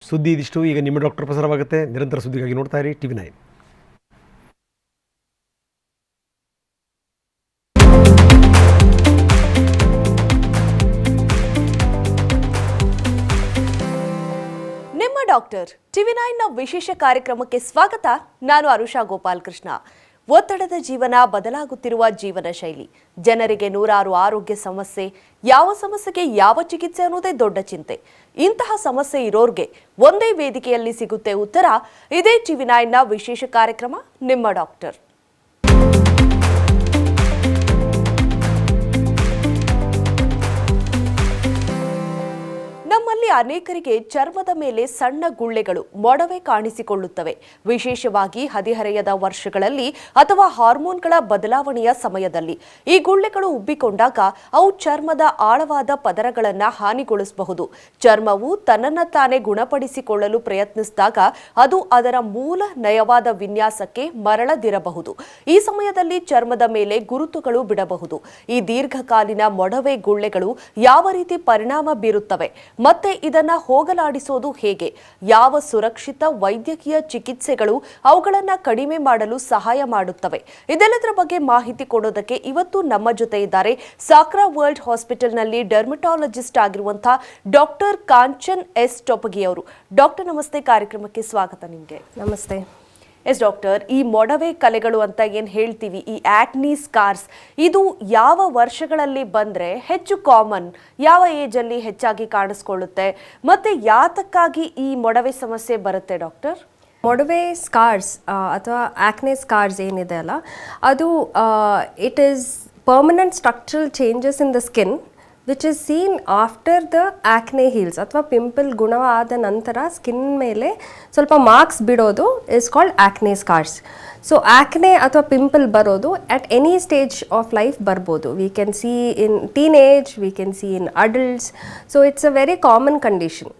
ಸುದ್ದಿ ಇದಿಷ್ಟು. ಈಗ ನಿಮ್ಮ ಡಾಕ್ಟರ್ ಪ್ರಸಾರವಾಗುತ್ತೆ. ನಿರಂತರ ಸುದ್ದಿಗಾಗಿ ನೋಡ್ತಾ ಇರಿ TV9. ನಿಮ್ಮ ಡಾಕ್ಟರ್ TV9ನ ವಿಶೇಷ ಕಾರ್ಯಕ್ರಮಕ್ಕೆ ಸ್ವಾಗತ. ನಾನು ಅರುಷಾ ಗೋಪಾಲಕೃಷ್ಣ. ಒತ್ತಡದ ಜೀವನ, ಬದಲಾಗುತ್ತಿರುವ ಜೀವನ ಶೈಲಿ, ಜನರಿಗೆ ನೂರಾರು ಆರೋಗ್ಯ ಸಮಸ್ಯೆ, ಯಾವ ಸಮಸ್ಯೆಗೆ ಯಾವ ಚಿಕಿತ್ಸೆ ಅನ್ನೋದೇ ದೊಡ್ಡ ಚಿಂತೆ. ಇಂತಹ ಸಮಸ್ಯೆ ಇರೋರ್ಗೆ ಒಂದೇ ವೇದಿಕೆಯಲ್ಲಿ ಸಿಗುತ್ತೆ ಉತ್ತರ. ಇದೇ TV9ನ ವಿಶೇಷ ಕಾರ್ಯಕ್ರಮ ನಿಮ್ಮ ಡಾಕ್ಟರ್. ನಮ್ಮಲ್ಲಿ ಅನೇಕರಿಗೆ ಚರ್ಮದ ಮೇಲೆ ಸಣ್ಣ ಗುಳ್ಳೆಗಳು, ಮೊಡವೆ ಕಾಣಿಸಿಕೊಳ್ಳುತ್ತವೆ. ವಿಶೇಷವಾಗಿ ಹದಿಹರೆಯದ ವರ್ಷಗಳಲ್ಲಿ ಅಥವಾ ಹಾರ್ಮೋನ್ಗಳ ಬದಲಾವಣೆಯ ಸಮಯದಲ್ಲಿ ಈ ಗುಳ್ಳೆಗಳು ಉಬ್ಬಿಕೊಂಡಾಗ ಅವು ಚರ್ಮದ ಆಳವಾದ ಪದರಗಳನ್ನು ಹಾನಿಗೊಳಿಸಬಹುದು. ಚರ್ಮವು ತನ್ನನ್ನು ತಾನೇ ಗುಣಪಡಿಸಿಕೊಳ್ಳಲು ಪ್ರಯತ್ನಿಸಿದಾಗ ಅದು ಅದರ ಮೂಲ ನಯವಾದ ವಿನ್ಯಾಸಕ್ಕೆ ಮರಳದಿರಬಹುದು. ಈ ಸಮಯದಲ್ಲಿ ಚರ್ಮದ ಮೇಲೆ ಗುರುತುಗಳು ಬಿಡಬಹುದು. ಈ ದೀರ್ಘಕಾಲೀನ ಮೊಡವೆ ಗುಳ್ಳೆಗಳು ಯಾವ ರೀತಿ ಪರಿಣಾಮ ಬೀರುತ್ತವೆ ಮತ್ತೆ ಇದನ್ನ ಹೋಗಲಾಡಿಸೋದು ಹೇಗೆ? ಯಾವ ಸುರಕ್ಷಿತ ವೈದ್ಯಕೀಯ ಚಿಕಿತ್ಸೆಗಳು ಅವುಗಳನ್ನು ಕಡಿಮೆ ಮಾಡಲು ಸಹಾಯ ಮಾಡುತ್ತವೆ? ಇದೆಲ್ಲದರ ಬಗ್ಗೆ ಮಾಹಿತಿ ಕೊಡೋದಕ್ಕೆ ಇವತ್ತು ನಮ್ಮ ಜೊತೆ ಇದ್ದಾರೆ ಸಾಕ್ರಾ ವರ್ಲ್ಡ್ ಹಾಸ್ಪಿಟಲ್ನಲ್ಲಿ ಡರ್ಮಟಾಲಜಿಸ್ಟ್ ಆಗಿರುವಂತಹ ಡಾಕ್ಟರ್ ಕಾಂಚನ್ ಎಸ್ ಟೊಪಗಿ ಅವರು. ಡಾಕ್ಟರ್ ನಮಸ್ತೆ, ಕಾರ್ಯಕ್ರಮಕ್ಕೆ ಸ್ವಾಗತ. ನಿಮಗೆ ನಮಸ್ತೆ. ಎಸ್ ಡಾಕ್ಟರ್, ಈ ಮೊಡವೆ ಕಲೆಗಳು ಅಂತ ಏನು ಹೇಳ್ತೀವಿ, ಈ ಆಕ್ನಿ ಸ್ಕಾರ್ಸ್, ಇದು ಯಾವ ವರ್ಷಗಳಲ್ಲಿ ಬಂದರೆ ಹೆಚ್ಚು ಕಾಮನ್? ಯಾವ ಏಜಲ್ಲಿ ಹೆಚ್ಚಾಗಿ ಕಾಣಿಸ್ಕೊಳ್ಳುತ್ತೆ ಮತ್ತೆ ಯಾತಕ್ಕಾಗಿ ಈ ಮೊಡವೆ ಸಮಸ್ಯೆ ಬರುತ್ತೆ ಡಾಕ್ಟರ್? ಮೊಡವೆ ಸ್ಕಾರ್ಸ್ ಅಥವಾ ಆಕ್ನೆ ಸ್ಕಾರ್ಸ್ ಏನಿದೆ ಅಲ್ಲ, ಅದು it is permanent structural changes in the skin which is seen after the acne heals ಅಥವಾ ಪಿಂಪಲ್ ಗುಣವಾದ ನಂತರ ಸ್ಕಿನ್ ಮೇಲೆ ಸ್ವಲ್ಪ ಮಾರ್ಕ್ಸ್ ಬಿಡೋದು is called acne scars. So acne ಅಥವಾ ಪಿಂಪಲ್ ಬರೋದು at any stage of life ಬರ್ಬೋದು. We can see in teenage, we can see in adults. So it's a very common condition.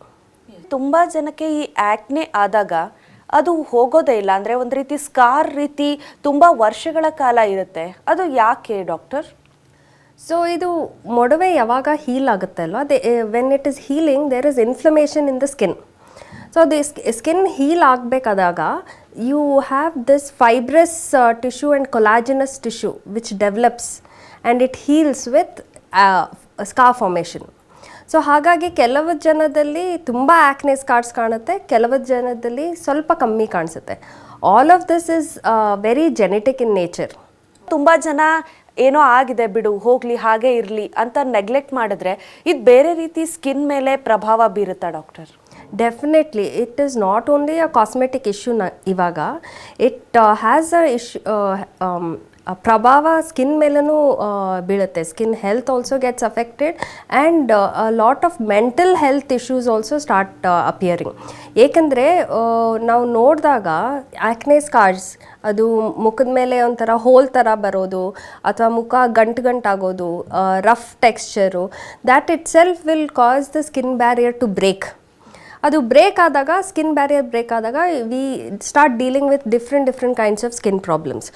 ತುಂಬ ಜನಕ್ಕೆ ಈ ಆಕ್ನೆ ಆದಾಗ ಅದು ಹೋಗೋದೇ ಇಲ್ಲ, ಅಂದರೆ ಒಂದು ರೀತಿ ಸ್ಕಾರ್ ರೀತಿ ತುಂಬ ವರ್ಷಗಳ ಕಾಲ ಇರುತ್ತೆ. ಅದು ಯಾಕೆ ಡಾಕ್ಟರ್? ಸೊ ಇದು ಮೊಡವೆ ಯಾವಾಗ ಹೀಲ್ ಆಗುತ್ತೆ ಅಲ್ವಾ, when it is healing there is inflammation in the skin. So the skin heal ಆಗಬೇಕಾದಾಗ you have this fibrous tissue and collagenous tissue which develops and it heals with scar formation. So ಹಾಗಾಗಿ ಕೆಲವು ಜನದಲ್ಲಿ ತುಂಬ ಆಕ್ನೆ scars ಕಾಣುತ್ತೆ, ಕೆಲವು ಜನದಲ್ಲಿ ಸ್ವಲ್ಪ ಕಮ್ಮಿ ಕಾಣಿಸುತ್ತೆ. All of this is very genetic in nature. ತುಂಬ ಜನ ಏನೋ ಆಗಿದೆ ಬಿಡು, ಹೋಗಲಿ, ಹಾಗೆ ಇರಲಿ ಅಂತ ನೆಗ್ಲೆಕ್ಟ್ ಮಾಡಿದ್ರೆ ಇದು ಬೇರೆ ರೀತಿ ಸ್ಕಿನ್ ಮೇಲೆ ಪ್ರಭಾವ ಬೀರುತ್ತಾ doctor? Definitely it is not only a cosmetic issue. ಇವಾಗ ಇಟ್ ಹ್ಯಾಸ್ ಅ ಇಶ್ಯೂ ಪ್ರಭಾವ ಸ್ಕಿನ್ ಮೇಲೂ ಬೀಳುತ್ತೆ. Skin health also gets affected and lot of mental health issues also start appearing. ಏಕೆಂದರೆ ನಾವು ನೋಡಿದಾಗ ಆಕ್ನೆ ಸ್ಕಾರ್ಸ್ ಅದು ಮುಖದ ಮೇಲೆ ಒಂಥರ ಹೋಲ್ ಥರ ಬರೋದು ಅಥವಾ ಮುಖ ಗಂಟಾಗೋದು, rough texture, that itself will cause the skin barrier to break. ಅದು ಬ್ರೇಕ್ ಆದಾಗ, ಸ್ಕಿನ್ ಬ್ಯಾರಿಯರ್ ಬ್ರೇಕ್ ಆದಾಗ we start dealing with different kinds of skin problems.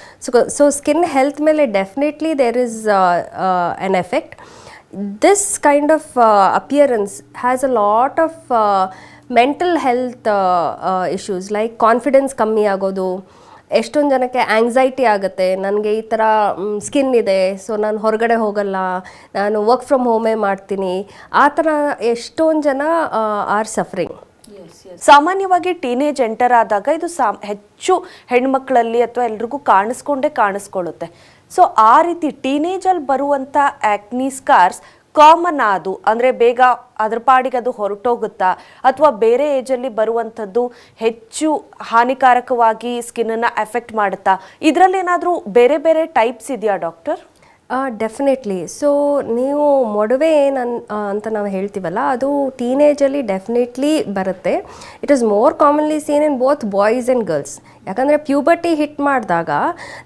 So skin health ಮೇಲೆ definitely there is an effect. This kind of appearance has a lot of mental health issues like confidence ಕಮ್ಮಿ ಆಗೋದು. ಎಷ್ಟೊಂದು ಜನಕ್ಕೆ anxiety ಆಗುತ್ತೆ, ನನಗೆ ಈ ಥರ skin ಇದೆ, ಸೊ ನಾನು ಹೊರಗಡೆ ಹೋಗಲ್ಲ, ನಾನು ವರ್ಕ್ ಫ್ರಮ್ ಹೋಮೇ ಮಾಡ್ತೀನಿ, ಆ ಥರ ಎಷ್ಟೊಂದು ಜನ ಆರ್ ಸಫರಿಂಗ್. ಸಾಮಾನ್ಯವಾಗಿ ಟೀನೇಜ್ ಎಂಟರ್ ಆದಾಗ ಇದು ಹೆಚ್ಚು ಹೆಣ್ಮಕ್ಳಲ್ಲಿ ಅಥವಾ ಎಲ್ರಿಗೂ ಕಾಣಿಸ್ಕೊಳ್ಳುತ್ತೆ. ಸೊ ಆ ರೀತಿ ಟೀನೇಜಲ್ಲಿ ಬರುವಂಥ ಆಕ್ನಿ ಸ್ಕಾರ್ಸ್ ಕಾಮನ್ ಅದು, ಅಂದರೆ ಬೇಗ ಅದ್ರ ಪಾಡಿಗೆ ಅದು ಹೊರಟೋಗುತ್ತಾ ಅಥವಾ ಬೇರೆ ಏಜಲ್ಲಿ ಬರುವಂಥದ್ದು ಹೆಚ್ಚು ಹಾನಿಕಾರಕವಾಗಿ ಸ್ಕಿನ್ನನ್ನು ಎಫೆಕ್ಟ್ ಮಾಡುತ್ತಾ? ಇದರಲ್ಲಿ ಏನಾದರೂ ಬೇರೆ ಬೇರೆ ಟೈಪ್ಸ್ ಇದೆಯಾ ಡಾಕ್ಟರ್? ಡೆಫಿನೆಟ್ಲಿ. ಸೊ ನೀವು ಮೊಡವೆ ಅಂತ ನಾವು ಹೇಳ್ತೀವಲ್ಲ, ಅದು ಟೀನೇಜಲ್ಲಿ ಡೆಫಿನೆಟ್ಲಿ ಬರುತ್ತೆ. It is more commonly seen in both boys and girls. ಯಾಕಂದರೆ ಪ್ಯೂಬರ್ಟಿ ಹಿಟ್ ಮಾಡಿದಾಗ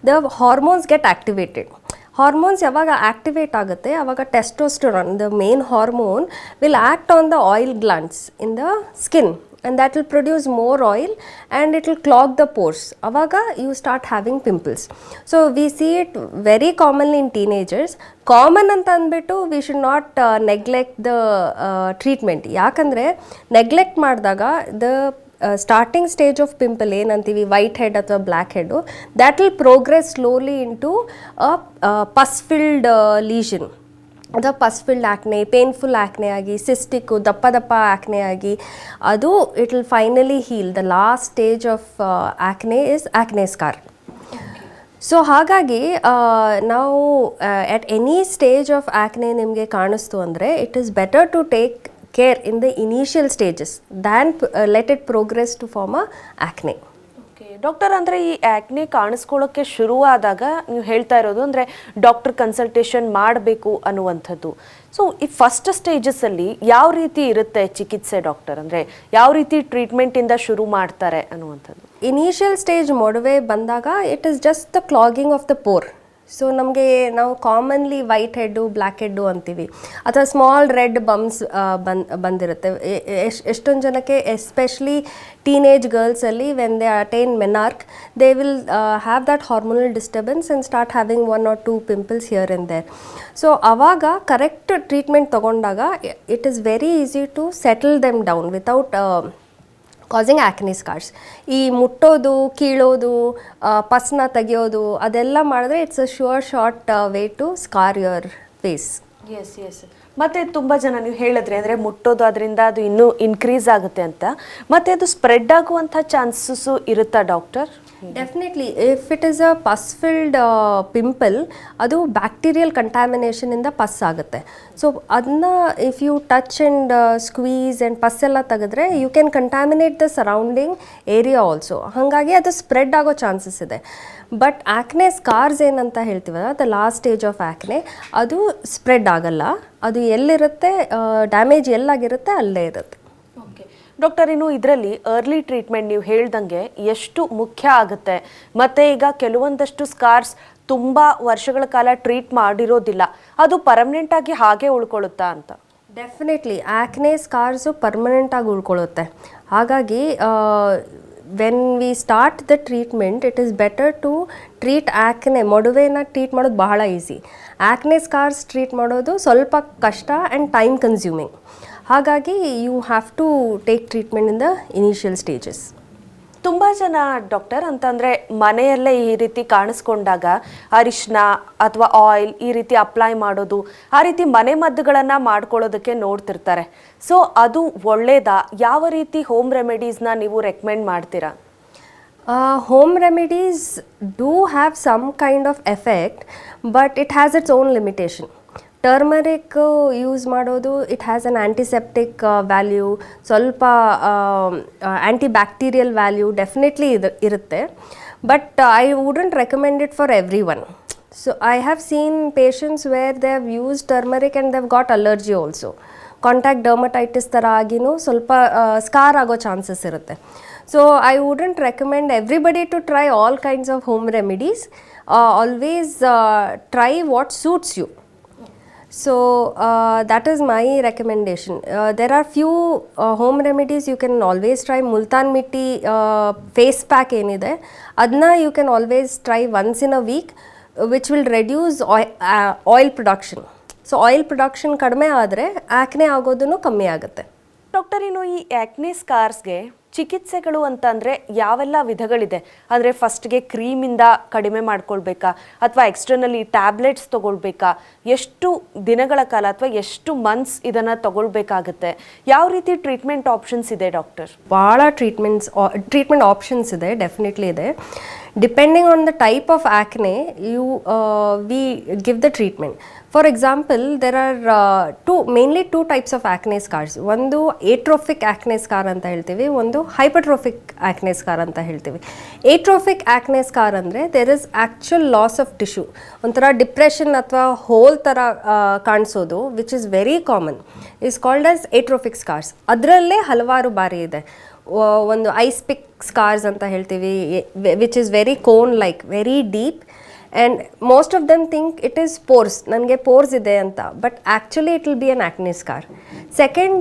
the hormones get activated. Hormones ಯಾವಾಗ ಆಕ್ಟಿವೇಟ್ ಆಗುತ್ತೆ ಆವಾಗ testosterone, the main hormone, will act on the oil glands in the skin and that will produce more oil and it will clog the pores. Avaga you start having pimples. So we see it very commonly in teenagers. Common anta anbiಟ್ಟು we should not neglect the treatment. ಯಾಕಂದರೆ neglect ಮಾಡಿದಾಗ the starting stage of pimple ಏನಂತೀವಿ white head ಅಥವಾ black head, that will progress slowly into a pus filled lesion. ಅದು pus filled acne, painful acne ಆಗಿ, cystic ದಪ್ಪ ದಪ್ಪ acne ಆಗಿ, ಅದು it will finally heal. The last stage of acne is acne scar. So ಹಾಗಾಗಿ ನಾವು at any stage of acne ನಿಮಗೆ ಕಾಣಿಸ್ತು ಅಂದರೆ it is better to take care in the initial stages than let it progress to form a acne. Doctor, ಅಂದರೆ ಈ acne ಕಾಣಿಸ್ಕೊಳ್ಳೋಕ್ಕೆ ಶುರುವಾದಾಗ ನೀವು ಹೇಳ್ತಾ ಇರೋದು ಅಂದರೆ ಡಾಕ್ಟರ್ ಕನ್ಸಲ್ಟೇಷನ್ ಮಾಡಬೇಕು ಅನ್ನುವಂಥದ್ದು. ಸೊ ಈ ಫಸ್ಟ್ ಸ್ಟೇಜಸ್ಸಲ್ಲಿ ಯಾವ ರೀತಿ ಇರುತ್ತೆ ಚಿಕಿತ್ಸೆ ಡಾಕ್ಟರ್? ಅಂದರೆ ಯಾವ ರೀತಿ ಟ್ರೀಟ್ಮೆಂಟಿಂದ ಶುರು ಮಾಡ್ತಾರೆ ಅನ್ನುವಂಥದ್ದು? ಇನಿಷಿಯಲ್ ಸ್ಟೇಜ್ ಮೊಡವೆ ಬಂದಾಗ it is just the clogging of the pore. So ನಮಗೆ ನಾವು commonly white head black head ಅಂತೀವಿ, ಅಥವಾ ಸ್ಮಾಲ್ ರೆಡ್ ಬಂಪ್ಸ್ ಬಂದಿರುತ್ತೆ. ಎಷ್ಟೊಂದು ಜನಕ್ಕೆ ಎಸ್ಪೆಷಲಿ ಟೀನೇಜ್ ಗರ್ಲ್ಸಲ್ಲಿ when they attain menarche they will have that hormonal disturbance and start having 1 or 2 pimples here and there. So ಆವಾಗ correct treatment ತೊಗೊಂಡಾಗ it is very easy to settle them down without causing acne scars. ಈ ಮುಟ್ಟೋದು, ಕೀಳೋದು, ಪಸ್ನ ತೆಗಿಯೋದು ಅದೆಲ್ಲ ಮಾಡಿದ್ರೆ it's a short way to scar your face. Yes. ಮತ್ತು ತುಂಬ ಜನ ನೀವು ಹೇಳಿದ್ರಿ ಅಂದರೆ ಮುಟ್ಟೋದು ಅದರಿಂದ ಅದು ಇನ್ನೂ ಇನ್ಕ್ರೀಸ್ ಆಗುತ್ತೆ ಅಂತ, ಮತ್ತು ಅದು ಸ್ಪ್ರೆಡ್ ಆಗುವಂಥ ಚಾನ್ಸಸ್ಸು ಇರುತ್ತಾ doctor? Definitely if it is a pus filled pimple, ಅದು ಬ್ಯಾಕ್ಟೀರಿಯಲ್ ಕಂಟ್ಯಾಮಿನೇಷನಿಂದ ಪಸ್ ಆಗುತ್ತೆ. ಸೊ ಅದನ್ನ if you touch and squeeze and pus ಎಲ್ಲ ತೆಗೆದ್ರೆ you can contaminate the surrounding area also. ಹಾಗಾಗಿ ಅದು ಸ್ಪ್ರೆಡ್ ಆಗೋ ಚಾನ್ಸಸ್ ಇದೆ. ಬಟ್ ಆ್ಯಕ್ನೆ ಸ್ಕಾರ್ಸ್ ಏನಂತ ಹೇಳ್ತೀವಲ್ಲ, the last stage of acne, ಅದು ಸ್ಪ್ರೆಡ್ ಆಗಲ್ಲ. ಅದು ಎಲ್ಲಿರುತ್ತೆ, ಡ್ಯಾಮೇಜ್ ಎಲ್ಲಾಗಿರುತ್ತೆ ಅಲ್ಲೇ ಇರುತ್ತೆ. ಡಾಕ್ಟರ್, ಇನ್ನು ಇದರಲ್ಲಿ ಅರ್ಲಿ ಟ್ರೀಟ್ಮೆಂಟ್ ನೀವು ಹೇಳ್ದಂಗೆ ಎಷ್ಟು ಮುಖ್ಯ ಆಗುತ್ತೆ? ಮತ್ತು ಈಗ ಕೆಲವೊಂದಷ್ಟು ಸ್ಕಾರ್ಸ್ ತುಂಬ ವರ್ಷಗಳ ಕಾಲ ಟ್ರೀಟ್ ಮಾಡಿರೋದಿಲ್ಲ, ಅದು ಪರ್ಮನೆಂಟಾಗಿ ಹಾಗೆ ಉಳ್ಕೊಳ್ಳುತ್ತಾ ಅಂತ? ಡೆಫಿನೆಟ್ಲಿ ಆ್ಯಕ್ನೆ ಸ್ಕಾರ್ಸು ಪರ್ಮನೆಂಟಾಗಿ ಉಳ್ಕೊಳ್ಳುತ್ತೆ. ಹಾಗಾಗಿ when we start the treatment it is better to treat acne. ಮೊಡವೆನ ಟ್ರೀಟ್ ಮಾಡೋದು ಬಹಳ ಈಸಿ. ಆ್ಯಕ್ನೆ ಸ್ಕಾರ್ಸ್ ಟ್ರೀಟ್ ಮಾಡೋದು ಸ್ವಲ್ಪ ಕಷ್ಟ ಆ್ಯಂಡ್ ಟೈಮ್ ಕನ್ಸ್ಯೂಮಿಂಗ್. ಹಾಗಾಗಿ you have to take treatment in the initial stages. ತುಂಬ ಜನ ಡಾಕ್ಟರ್ ಅಂತಂದರೆ ಮನೆಯಲ್ಲೇ ಈ ರೀತಿ ಕಾಣಿಸ್ಕೊಂಡಾಗ ಅರಿಶಿನ ಅಥವಾ ಆಯಿಲ್ ಈ ರೀತಿ ಅಪ್ಲೈ ಮಾಡೋದು, ಆ ರೀತಿ ಮನೆ ಮದ್ದುಗಳನ್ನು ಮಾಡ್ಕೊಳ್ಳೋದಕ್ಕೆ ನೋಡ್ತಿರ್ತಾರೆ. ಸೊ ಅದು ಒಳ್ಳೆಯದಾ? ಯಾವ ರೀತಿ ಹೋಮ್ ರೆಮಿಡೀಸ್ನ ನೀವು ರೆಕಮೆಂಡ್ ಮಾಡ್ತೀರಾ? Home remedies do have some kind of effect, but it has its own limitation. Turmeric use ಮಾಡೋದು it has an antiseptic value, ಸ್ವಲ್ಪ ಆ್ಯಂಟಿ ಬ್ಯಾಕ್ಟೀರಿಯಲ್ ವ್ಯಾಲ್ಯೂ ಡೆಫಿನೆಟ್ಲಿ ಇರುತ್ತೆ. But I wouldn't recommend it for every one. So I have seen patients where they have use turmeric and they have got allergy also. Contact dermatitis ಥರ ಆಗಿನೂ ಸ್ವಲ್ಪ scar ಆಗೋ chances ಇರುತ್ತೆ. So I wouldn't recommend everybody to try all kinds of home remedies. Always try what suits you. So that is my recommendation. There are few home remedies you can always try. Multan mitti face pack enide adna you can always try once in a week, which will reduce oil production. So oil production kadme ಆದರೆ acne ಆಗೋದನ್ನು ಕಮ್ಮಿ ಆಗುತ್ತೆ. Doctor, ಇನ್ನು ಈ acne ಸ್ಕಾರ್ಸ್ಗೆ ಚಿಕಿತ್ಸೆಗಳು ಅಂತಂದರೆ ಯಾವೆಲ್ಲ ವಿಧಗಳಿದೆ? ಅಂದರೆ ಫಸ್ಟ್ಗೆ ಕ್ರೀಮಿಂದ ಕಡಿಮೆ ಮಾಡ್ಕೊಳ್ಬೇಕಾ, ಅಥವಾ ಎಕ್ಸ್ಟರ್ನಲಿ ಟ್ಯಾಬ್ಲೆಟ್ಸ್ ತೊಗೊಳ್ಬೇಕಾ? ಎಷ್ಟು ದಿನಗಳ ಕಾಲ ಅಥವಾ ಎಷ್ಟು ಮಂತ್ಸ್ ಇದನ್ನು ತೊಗೊಳ್ಬೇಕಾಗತ್ತೆ? ಯಾವ ರೀತಿ ಟ್ರೀಟ್ಮೆಂಟ್ ಆಪ್ಷನ್ಸ್ ಇದೆ ಡಾಕ್ಟರ್? ಭಾಳ ಟ್ರೀಟ್ಮೆಂಟ್ ಆಪ್ಷನ್ಸ್ ಇದೆ, ಡೆಫಿನೆಟ್ಲಿ ಇದೆ. Depending on the type of acne we give the treatment. For example, there are mainly two types of acne scars. ಒಂದು ಏಟ್ರೋಫಿಕ್ ಆ್ಯಕ್ನೆ ಸ್ಕಾರ್ ಅಂತ ಹೇಳ್ತೀವಿ, ಒಂದು ಹೈಪರ್ಟ್ರೋಫಿಕ್ ಆ್ಯಕ್ನೆ ಸ್ಕಾರ್ ಅಂತ ಹೇಳ್ತೀವಿ. ಏಟ್ರೋಫಿಕ್ ಆ್ಯಕ್ನೆ ಸ್ಕಾರ್ ಅಂದರೆ there is actual loss of tissue, ಒಂಥರ depression ಅಥವಾ hole ಥರ ಕಾಣಿಸೋದು, which is very common, is called as atrophic scars. ಅದರಲ್ಲೇ ಹಲವಾರು ಬಾರಿ ಇದೆ. ಒಂದು ಐಸ್ ಪಿಕ್ ಸ್ಕಾರ್ಸ್ ಅಂತ ಹೇಳ್ತೀವಿ, which is very cone like, very deep, and most of them think it is pores, ನನಗೆ ಪೋರ್ಸ್ ಇದೆ ಅಂತ, but actually it will be an acne scar. Second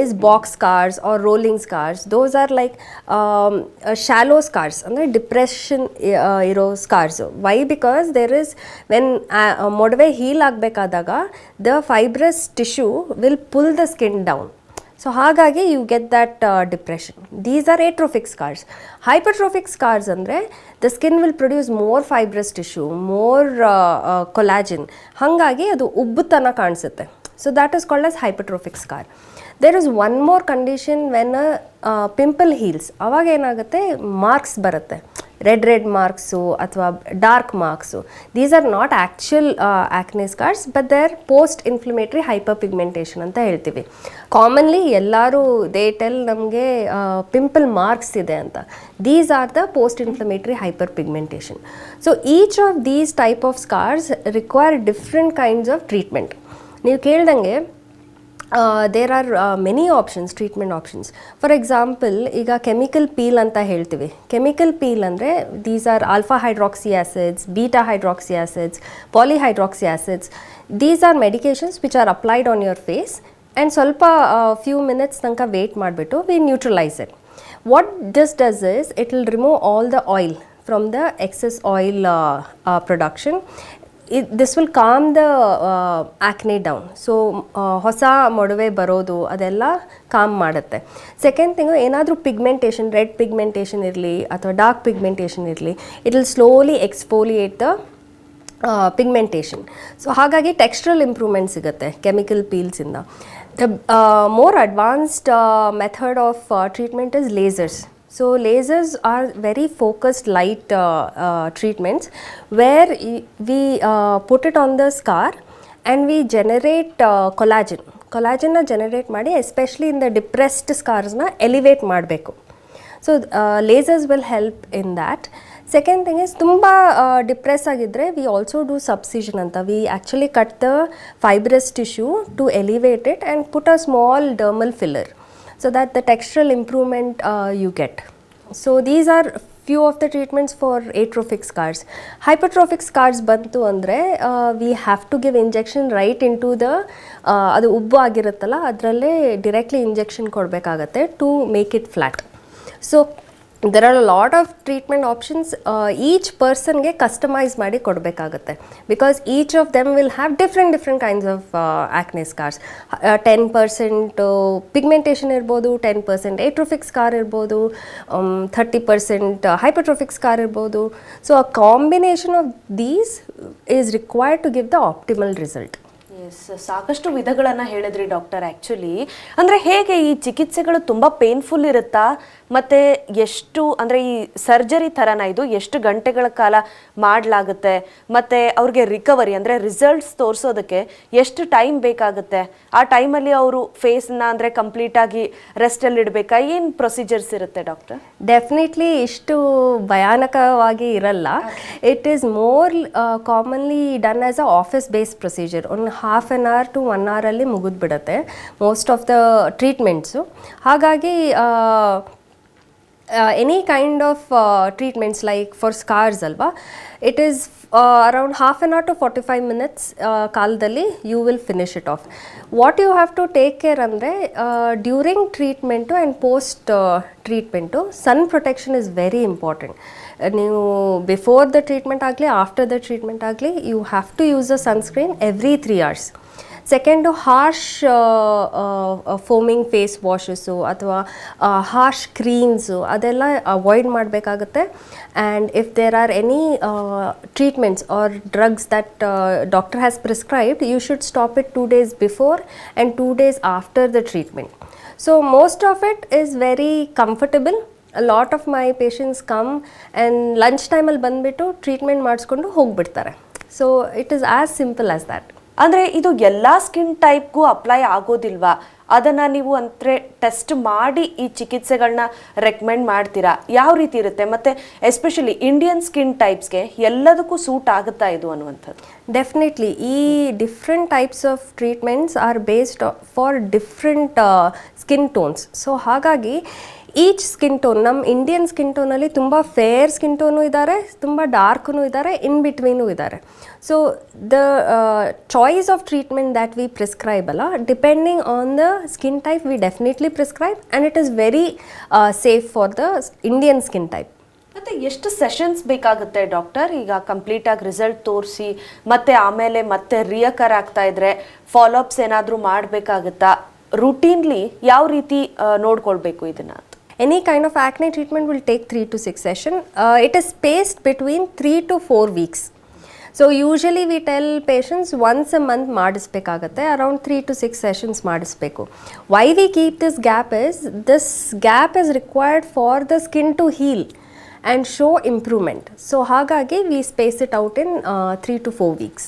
is box scars or rolling scars. Those are like shallow scars, ಅಂದರೆ depression ಇರೋ scars. Why? Because there is when ಮೊಡವೆ heal ಆಗಬೇಕಾದಾಗ the fibrous tissue will pull the skin down. So ಹಾಗಾಗಿ you get that depression. These are atrophic scars. Hypertrophic scars ಅಂದರೆ the skin will produce more fibrous tissue, more collagen, ಹಾಗಾಗಿ ಅದು ಉಬ್ಬುತನ ಕಾಣಿಸುತ್ತೆ. So that is called as hypertrophic scar. There is one more condition when pimple heals. ಅವಾಗ ಏನಾಗುತ್ತೆ, marks ಬರುತ್ತೆ, red marks ಅಥವಾ dark marks. These are not actual acne scars, but they are post inflammatory hyperpigmentation ಅಂತ ಹೇಳ್ತೀವಿ. Commonly ಎಲ್ಲರೂ they tell ನಮಗೆ pimple marks ಇದೆ ಅಂತ. These are the post inflammatory hyperpigmentation. So each of these type of scars require different kinds of treatment. ನೀವು ಕೇಳ್ದಂಗೆ there are many options, treatment options. For example, ಈಗ chemical peel ಅಂತ ಹೇಳ್ತೀವಿ. Chemical peel ಅಂದರೆ these are alpha hydroxy acids, beta hydroxy acids, polyhydroxy acids. These are medications which are applied on your face and ಸ್ವಲ್ಪ few minutes ತನಕ wait ಮಾಡಿಬಿಟ್ಟು we neutralize it. What this does is it will remove all the oil from the excess oil production. This will calm the acne down. So ಹೊಸ ಮೊಡವೆ ಬರೋದು ಅದೆಲ್ಲ calm ಮಾಡುತ್ತೆ. Second thing, ಏನಾದರೂ pigmentation, red pigmentation ಇರಲಿ ಅಥವಾ dark pigmentation ಇರಲಿ, it will slowly exfoliate the pigmentation. So ಹಾಗಾಗಿ ಟೆಕ್ಸ್ಚರಲ್ ಇಂಪ್ರೂವ್ಮೆಂಟ್ ಸಿಗುತ್ತೆ ಕೆಮಿಕಲ್ ಪೀಲ್ಸಿಂದ. The more advanced method of treatment is lasers. So lasers are very focused light treatments where we put it on the scar and we generate collagen. Collagen na generate ಮಾಡಿ especially in the depressed scars na elevate ಮಾಡಬೇಕು. So lasers will help in that. Second thing is, ತುಂಬ depress ಆಗಿದ್ದರೆ we also do subcision ಅಂತ. We actually cut the fibrous tissue to elevate it and put a small dermal filler, so that the textural improvement you get. So these are few of the treatments for atrophic scars. Hypertrophic scars bantu andre we have to give injection right into the adu ubbu agiruttalla adralle directly injection kodbekagutte to make it flat. So there are a lot of treatment options. Each person ge customize ಮಾಡಿ ಕೊಡಬೇಕಾಗುತ್ತೆ, because each of them will have different kinds of acne scars. 10% pigmentation ಇರ್ಬೋದು, 10% atrophic scar ಇರ್ಬೋದು, 30% hypertrophic scar ಇರ್ಬೋದು. So a combination of these is required to give the optimal result. Yes, ಸಾಕಷ್ಟು ವಿಧಗಳನ್ನು ಹೇಳಿದ್ರಿ doctor. Actually ಅಂದರೆ ಹೇಗೆ ಈ ಚಿಕಿತ್ಸೆಗಳು ತುಂಬ ಪೇನ್ಫುಲ್ ಇರುತ್ತಾ, ಮತ್ತು ಎಷ್ಟು ಅಂದರೆ ಈ ಸರ್ಜರಿ ಥರನ ಇದು ಎಷ್ಟು ಗಂಟೆಗಳ ಕಾಲ ಮಾಡಲಾಗುತ್ತೆ, ಮತ್ತು ಅವ್ರಿಗೆ ರಿಕವರಿ ಅಂದರೆ ರಿಸಲ್ಟ್ಸ್ ತೋರಿಸೋದಕ್ಕೆ ಎಷ್ಟು ಟೈಮ್ ಬೇಕಾಗುತ್ತೆ, ಆ ಟೈಮಲ್ಲಿ ಅವರು ಫೇಸ್ನ ಅಂದರೆ ಕಂಪ್ಲೀಟಾಗಿ ರೆಸ್ಟಲ್ಲಿ ಇಡಬೇಕಾ, ಏನು ಪ್ರೊಸೀಜರ್ಸ್ ಇರುತ್ತೆ ಡಾಕ್ಟರ್? ಡೆಫಿನೆಟ್ಲಿ ಇಷ್ಟು ಭಯಾನಕವಾಗಿ ಇರಲ್ಲ. It is more commonly done as a office based procedure. ಒಂದು ಹಾಫ್ ಆನ್ ಅವರ್ ಟು 1 ಅವರಲ್ಲಿ ಮುಗಿದ್ಬಿಡುತ್ತೆ ಮೋಸ್ಟ್ ಆಫ್ ದ ಟ್ರೀಟ್ಮೆಂಟ್ಸು. ಹಾಗಾಗಿ any kind of treatments like for scars alva, it is around half an hour to 45 minutes ಕಾಲದಲ್ಲಿ you will finish it off. What you have to take care andre during treatment and post treatment sun protection is very important. ನೀವು before the treatment ಆಗಲಿ after the treatment ಆಗಲಿ you have to use a sunscreen every 3 hours. Second harsh foaming face washes ಅಥವಾ harsh creams ಅದೆಲ್ಲ avoid ಮಾಡಬೇಕಾಗುತ್ತೆ. And if there are any treatments or drugs that doctor has prescribed, you should stop it 2 days before and 2 days after the treatment. So most of it is very comfortable. A lot of my patients come and lunch ಟೈಮಲ್ಲಿ ಬಂದುಬಿಟ್ಟು treatment ಮಾಡಿಸ್ಕೊಂಡು ಹೋಗಿಬಿಡ್ತಾರೆ. So it is as simple as that. ಅಂದರೆ ಇದು ಎಲ್ಲ skin ಟೈಪ್ಗೂ apply ಆಗೋದಿಲ್ವಾ? ಅದನ್ನು ನೀವು ಅಂದರೆ ಟೆಸ್ಟ್ ಮಾಡಿ ಈ ಚಿಕಿತ್ಸೆಗಳನ್ನ ರೆಕಮೆಂಡ್ ಮಾಡ್ತೀರಾ? ಯಾವ ರೀತಿ ಇರುತ್ತೆ? ಮತ್ತು ಎಸ್ಪೆಷಲಿ ಇಂಡಿಯನ್ ಸ್ಕಿನ್ ಟೈಪ್ಸ್ಗೆ ಎಲ್ಲದಕ್ಕೂ ಸೂಟ್ ಆಗುತ್ತಾ ಇದು ಅನ್ನುವಂಥದ್ದು? ಡೆಫಿನೆಟ್ಲಿ ಈ different types of treatments are based for different skin tones. So ಹಾಗಾಗಿ ಈಚ್ ಸ್ಕಿನ್ ಟೋನ್, ನಮ್ಮ ಇಂಡಿಯನ್ ಸ್ಕಿನ್ ಟೋನಲ್ಲಿ ತುಂಬ ಫೇರ್ ಸ್ಕಿನ್ ಟೋನು ಇದ್ದಾರೆ, ತುಂಬ ಡಾರ್ಕ್ನು ಇದ್ದಾರೆ, ಇನ್ ಬಿಟ್ವೀನು ಇದ್ದಾರೆ. So the choice of treatment that we prescribe ಅಲ್ಲ, depending on the skin type we definitely prescribe and it is very safe for the Indian skin type. ಮತ್ತು ಎಷ್ಟು sessions ಬೇಕಾಗುತ್ತೆ doctor? ಈಗ ಕಂಪ್ಲೀಟಾಗಿ ರಿಸಲ್ಟ್ ತೋರಿಸಿ ಮತ್ತೆ ಆಮೇಲೆ ಮತ್ತೆ ರಿಯಕರ್ ಆಗ್ತಾ ಇದ್ರೆ ಫಾಲೋಅಪ್ಸ್ ಏನಾದರೂ ಮಾಡಬೇಕಾಗುತ್ತಾ? ರುಟೀನ್ಲಿ ಯಾವ ರೀತಿ ನೋಡ್ಕೊಳ್ಬೇಕು ಇದನ್ನು? Any kind of acne treatment will take 3 to 6 sessions. It is spaced between 3 to 4 weeks. So usually we tell patients once a month ಮಾಡಿಸ್ಬೇಕಾಗತ್ತೆ, around 3 to 6 sessions ಮಾಡಿಸ್ಬೇಕು. Why we keep this gap is required for the skin to heal and show improvement. So ಹಾಗಾಗಿ we space it out in 3 to 4 weeks.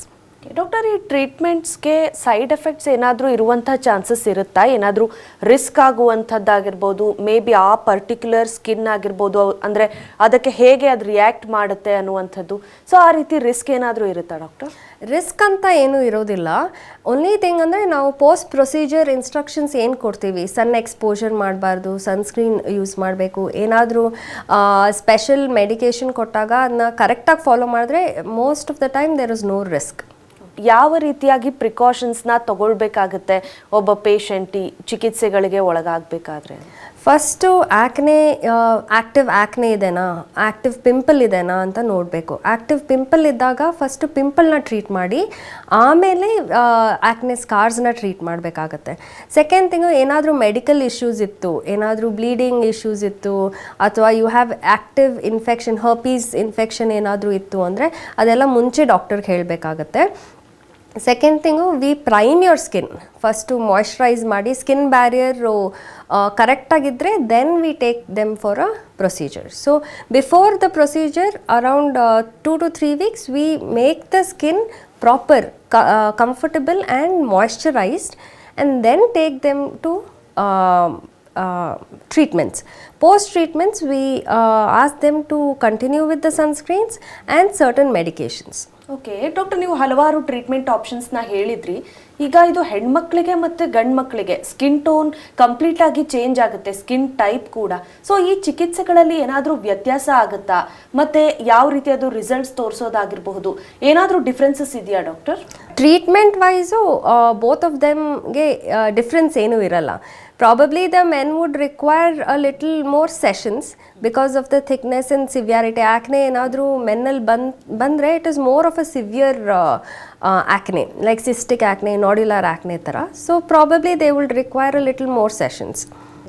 Doctor, ಈ ಟ್ರೀಟ್ಮೆಂಟ್ಸ್ಗೆ side effects ಏನಾದರೂ ಇರುವಂಥ chances ಇರುತ್ತಾ? ಏನಾದರೂ risk ಆಗುವಂಥದ್ದಾಗಿರ್ಬೋದು, may be ಆ particular skin ಆಗಿರ್ಬೋದು, ಅಂದರೆ ಅದಕ್ಕೆ ಹೇಗೆ ಅದು ರಿಯಾಕ್ಟ್ ಮಾಡುತ್ತೆ ಅನ್ನುವಂಥದ್ದು. ಸೊ ಆ ರೀತಿ ರಿಸ್ಕ್ ಏನಾದರೂ ಇರುತ್ತಾ ಡಾಕ್ಟರ್? ರಿಸ್ಕ್ ಅಂತ ಏನೂ ಇರೋದಿಲ್ಲ. ಓನ್ಲಿ ಥಿಂಗ್ ಅಂದರೆ ನಾವು ಪೋಸ್ಟ್ ಪ್ರೊಸೀಜರ್ ಇನ್ಸ್ಟ್ರಕ್ಷನ್ಸ್ ಏನು ಕೊಡ್ತೀವಿ, ಸನ್ ಎಕ್ಸ್ಪೋಜರ್ ಮಾಡಬಾರ್ದು, ಸನ್ಸ್ಕ್ರೀನ್ ಯೂಸ್ ಮಾಡಬೇಕು, ಏನಾದರೂ ಸ್ಪೆಷಲ್ ಮೆಡಿಕೇಷನ್ ಕೊಟ್ಟಾಗ ಅದನ್ನ ಕರೆಕ್ಟಾಗಿ ಫಾಲೋ ಮಾಡಿದ್ರೆ most of the time there is no risk. ಯಾವ ರೀತಿಯಾಗಿ ಪ್ರಿಕಾಷನ್ಸ್ನ ತಗೊಳ್ಬೇಕಾಗುತ್ತೆ ಒಬ್ಬ ಪೇಷಂಟ್ ಈ ಚಿಕಿತ್ಸೆಗಳಿಗೆ ಒಳಗಾಗಬೇಕಾದ್ರೆ? ಫಸ್ಟು ಆ್ಯಕ್ಟಿವ್ ಆ್ಯಕ್ನೆ ಇದೆನಾ, ಆ್ಯಕ್ಟಿವ್ ಪಿಂಪಲ್ ಇದೆನಾ ಅಂತ ನೋಡಬೇಕು. ಆ್ಯಕ್ಟಿವ್ ಪಿಂಪಲ್ ಇದ್ದಾಗ ಫಸ್ಟು ಪಿಂಪಲ್ನ ಟ್ರೀಟ್ ಮಾಡಿ ಆಮೇಲೆ ಆ್ಯಕ್ನೆ ಸ್ಕಾರ್ಸ್ನ ಟ್ರೀಟ್ ಮಾಡಬೇಕಾಗತ್ತೆ. ಸೆಕೆಂಡ್ ಥಿಂಗು, ಏನಾದರೂ ಮೆಡಿಕಲ್ ಇಶ್ಯೂಸ್ ಇತ್ತು, ಏನಾದರೂ ಬ್ಲೀಡಿಂಗ್ ಇಶ್ಯೂಸ್ ಇತ್ತು, ಅಥವಾ you have active infection, herpes infection ಏನಾದರೂ ಇತ್ತು ಅಂದರೆ ಅದೆಲ್ಲ ಮುಂಚೆ ಡಾಕ್ಟರ್ಗೆ ಹೇಳಬೇಕಾಗತ್ತೆ. Second thing, we prime your skin. First moisturize ಮಾಡಿ ಸ್ಕಿನ್ ಬ್ಯಾರಿಯರು ಕರೆಕ್ಟಾಗಿದ್ದರೆ then we take them for a procedure. So before the procedure around 2 to 3 weeks we make the skin proper, comfortable and moisturized, and then take them to treatments. Post treatments we ask them to continue with the sunscreens and certain medications. Okay doctor, ನೀವು ಹಲವಾರು treatment ಆಪ್ಷನ್ಸ್ನ ಹೇಳಿದ್ರಿ. ಈಗ ಇದು ಹೆಣ್ಮಕ್ಳಿಗೆ ಮತ್ತು ಗಂಡು ಮಕ್ಕಳಿಗೆ skin tone complete ಆಗಿ ಚೇಂಜ್ ಆಗುತ್ತೆ, ಸ್ಕಿನ್ ಟೈಪ್ ಕೂಡ. ಸೊ ಈ ಚಿಕಿತ್ಸೆಗಳಲ್ಲಿ ಏನಾದರೂ ವ್ಯತ್ಯಾಸ ಆಗುತ್ತಾ? ಮತ್ತು ಯಾವ ರೀತಿ ಅದು ರಿಸಲ್ಟ್ಸ್ ತೋರಿಸೋದಾಗಿರಬಹುದು, ಏನಾದರೂ ಡಿಫ್ರೆನ್ಸಸ್ ಇದೆಯಾ doctor? Treatment wise both of ದೆಮ್ಗೆ ಡಿಫ್ರೆನ್ಸ್ ಏನೂ ಇರಲ್ಲ. Probably the men would require a little more sessions because of the thickness and severity. Acne ಏನಾದರೂ ಮೆನ್ನಲ್ಲಿ ಬಂದರೆ it is more of a severe acne, like cystic acne, nodular acne ಥರ. So probably they will require a little more sessions.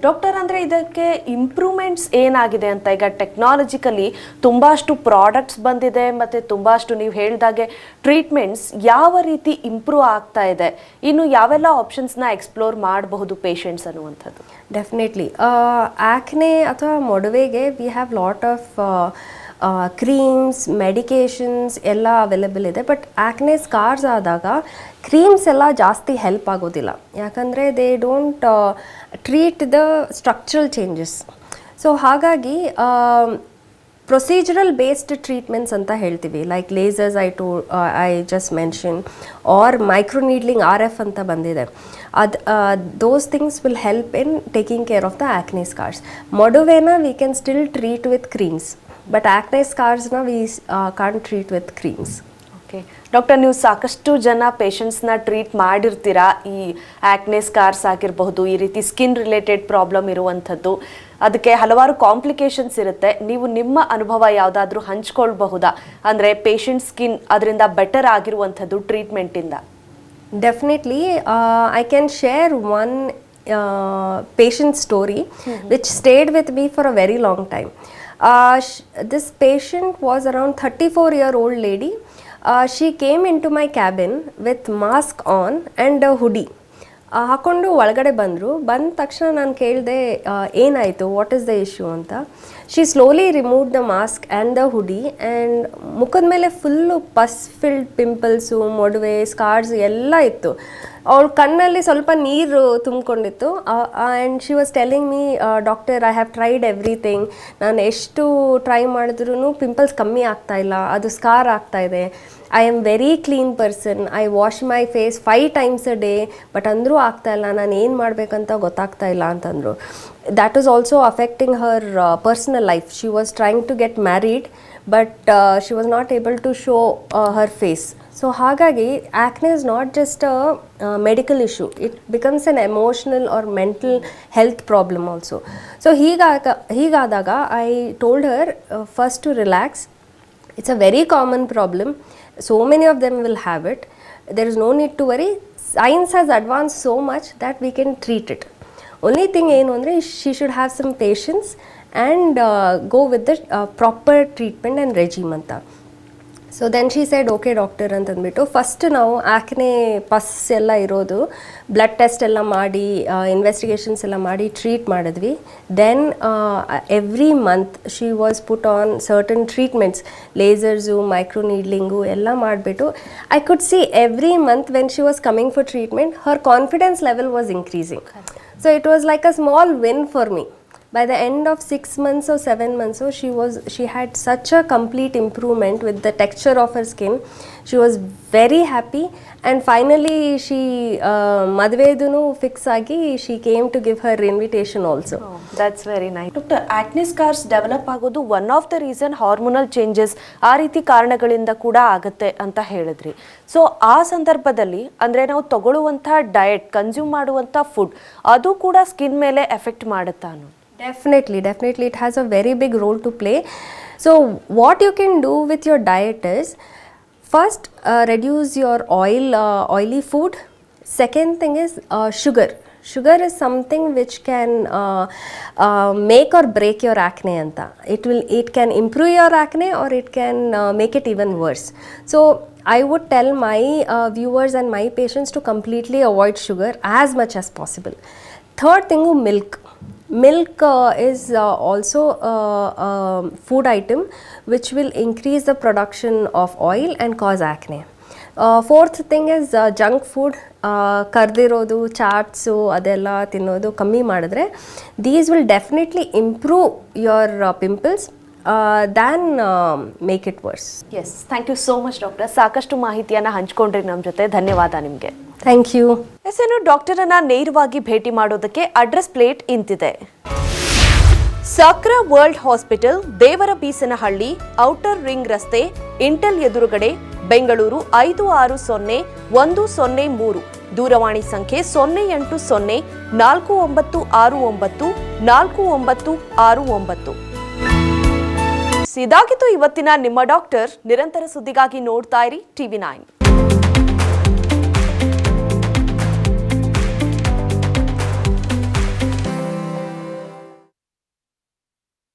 Doctor, ಅಂದರೆ ಇದಕ್ಕೆ improvements ಏನಾಗಿದೆ ಅಂತ? ಈಗ technologically ತುಂಬ ಅಷ್ಟು ಪ್ರಾಡಕ್ಟ್ಸ್ ಬಂದಿದೆ ಮತ್ತು ತುಂಬ ಅಷ್ಟು ನೀವು ಹೇಳಿದಾಗೆ ಟ್ರೀಟ್ಮೆಂಟ್ಸ್ ಯಾವ ರೀತಿ ಇಂಪ್ರೂವ್ ಆಗ್ತಾ ಇದೆ, ಇನ್ನು ಯಾವೆಲ್ಲ ಆಪ್ಷನ್ಸ್ನ ಎಕ್ಸ್ಪ್ಲೋರ್ ಮಾಡಬಹುದು ಪೇಷಂಟ್ಸ್ ಅನ್ನುವಂಥದ್ದು? ಡೆಫಿನೆಟ್ಲಿ ಆ್ಯಕ್ನೆ ಅಥವಾ ಮೊಡವೆಗೆ we have lot of creams, medications ಎಲ್ಲ ಅವೈಲೇಬಲ್ ಇದೆ. ಬಟ್ ಆ್ಯಕ್ನೆ ಸ್ಕಾರ್ಸ್ ಆದಾಗ ಕ್ರೀಮ್ಸ್ ಎಲ್ಲ ಜಾಸ್ತಿ ಹೆಲ್ಪ್ ಆಗೋದಿಲ್ಲ, ಯಾಕಂದರೆ they don't treat the structural changes. So ಹಾಗಾಗಿ ಪ್ರೊಸೀಜರಲ್ ಬೇಸ್ಡ್ ಟ್ರೀಟ್ಮೆಂಟ್ಸ್ ಅಂತ ಹೇಳ್ತೀವಿ, like lasers I just mention, or microneedling RF ಅಂತ ಬಂದಿದೆ. those things will help in taking care of the acne scars. ಮೊಡವೆನ we can still treat with creams, but acne scarsನ we can't treat with creams. Okay doctor, ನೀವು ಸಾಕಷ್ಟು ಜನ ಪೇಷಂಟ್ಸ್ನ treat ಮಾಡಿರ್ತೀರಾ, ಈ acne scars ಆಗಿರಬಹುದು, ಈ ರೀತಿ skin related problem ಇರುವಂಥದ್ದು. ಅದಕ್ಕೆ ಹಲವಾರು ಕಾಂಪ್ಲಿಕೇಶನ್ಸ್ ಇರುತ್ತೆ. ನೀವು ನಿಮ್ಮ ಅನುಭವ ಯಾವುದಾದ್ರೂ ಹಂಚ್ಕೊಳ್ಬಹುದಾ? ಅಂದರೆ ಪೇಷಂಟ್ ಸ್ಕಿನ್ ಅದರಿಂದ ಬೆಟರ್ ಆಗಿರುವಂಥದ್ದು ಟ್ರೀಟ್ಮೆಂಟಿಂದ? Definitely, I can share one patient story which stayed with me for a very long time. This patient was around 34-year-old lady. She came into my cabin with mask on and a hoodie. ಹಾಕ್ಕೊಂಡು ಒಳಗಡೆ ಬಂದ ತಕ್ಷಣ ನಾನು ಕೇಳಿದೆ ಏನಾಯಿತು, what is the issue ಅಂತ. She slowly remove the mask and the hoodie and ಮುಖದ ಮೇಲೆ ಫುಲ್ಲು ಪಸ್ ಫಿಲ್ಡ್ ಪಿಂಪಲ್ಸು, ಮೊಡವೆ, ಸ್ಕಾರ್ಸ್ ಎಲ್ಲ ಇತ್ತು. ಅವಳ ಕಣ್ಣಲ್ಲಿ ಸ್ವಲ್ಪ ನೀರು ತುಂಬಿಕೊಂಡಿತ್ತು. And she was telling me, doctor, I have tried everything, ನಾನು ಎಷ್ಟು ಟ್ರೈ ಮಾಡಿದ್ರೂ ಪಿಂಪಲ್ಸ್ ಕಮ್ಮಿ ಆಗ್ತಾ ಇಲ್ಲ, ಅದು ಸ್ಕಾರ್ ಆಗ್ತಾ ಇದೆ. I am very clean person, I wash my face 5 times a day, but ಅಂದರೂ ಆಗ್ತಾ ಇಲ್ಲ, ನಾನು ಏನು ಮಾಡಬೇಕಂತ ಗೊತ್ತಾಗ್ತಾ ಇಲ್ಲ ಅಂತಂದರು. That was also affecting her personal life. She was trying to get married, but she was not able to show her face. So ಹಾಗಾಗಿ acne is not just a medical issue, it becomes an emotional or mental health problem also. So ಹೀಗಾದಾಗ I told her first to relax. It's a very common problem. So many of them will have it. There is no need to worry. Science has advanced so much that we can treat it. Only thing ಏನು ಅಂದರೆ she should have some patience and go with the proper treatment and regime ಅಂತ. So then she said okay doctor ಅಂತಂದ್ಬಿಟ್ಟು first ನಾವು acne pus ಎಲ್ಲ ಇರೋದು blood test ಎಲ್ಲ ಮಾಡಿ investigations ಎಲ್ಲ ಮಾಡಿ ಟ್ರೀಟ್ ಮಾಡಿದ್ವಿ. Then every month she was put on certain treatments, lasers, microneedling ಎಲ್ಲ ಮಾಡಿಬಿಟ್ಟು I could see every month when she was coming for treatment her confidence level was increasing. So it was like a small win for me. By the end of 6 months or 7 months, so she had such a complete improvement with the texture of her skin. She was very happy, and finally she madvedunu fix agi she came to give her invitation also. Oh, that's very nice. Doctor, acne scars develop ಆಗೋದು one of the reason hormonal changes ಆ ರೀತಿ ಕಾರಣಗಳಿಂದ ಕೂಡ ಆಗುತ್ತೆ ಅಂತ ಹೇಳಿದ್ರಿ. So ಆ ಸಂದರ್ಭದಲ್ಲಿ ಅಂದರೆ ನಾವು ತಗೊಳ್ಳುವಂಥ ಡಯಟ್, ಕನ್ಸ್ಯೂಮ್ ಮಾಡುವಂಥ ಫುಡ್ ಅದು ಕೂಡ ಸ್ಕಿನ್ ಮೇಲೆ ಎಫೆಕ್ಟ್ ಮಾಡುತ್ತಾ? Definitely, it has a very big role to play. So what you can do with your diet is, first reduce your oily food. Second thing is sugar. Sugar is something which can make or break your acne anta. It can improve your acne or it can make it even worse. So I would tell my viewers and my patients to completely avoid sugar as much as possible. Third thing, milk. Milk is also a food item which will increase the production of oil and cause acne. Fourth thing is junk food. ಕರ್ದಿರೋದು, chaats ಅದೆಲ್ಲ ತಿನ್ನೋದು ಕಮ್ಮಿ ಮಾಡಿದ್ರೆ these will definitely improve your pimples than make it worse. Yes, thank you so much doctor. ಸಾಕಷ್ಟು ಮಾಹಿತಿಯನ್ನು ಹಂಚಿಕೊಂಡ್ರಿ ನಮ್ಮ ಜೊತೆ. ಧನ್ಯವಾದ ನಿಮಗೆ. Thank you. ಇನ್ನು ಡಾಕ್ಟರನ್ನ ನೇರವಾಗಿ ಭೇಟಿ ಮಾಡೋದಕ್ಕೆ ಅಡ್ರೆಸ್ ಪ್ಲೇಟ್ ಇಂತಿದೆ. Sakra world hospital, Devarabeesanahalli, outer ring ರಸ್ತೆ, ಇಂಟೆಲ್ ಎದುರುಗಡೆ, ಬೆಂಗಳೂರು 560103. ದೂರವಾಣಿ ಸಂಖ್ಯೆ 080 4969 4969. ಇದಾಗಿತ್ತು ಇವತ್ತಿನ ನಿಮ್ಮ ಡಾಕ್ಟರ್. ನಿರಂತರ ಸುದ್ದಿಗಾಗಿ ನೋಡ್ತಾ ಇರಿ TV9.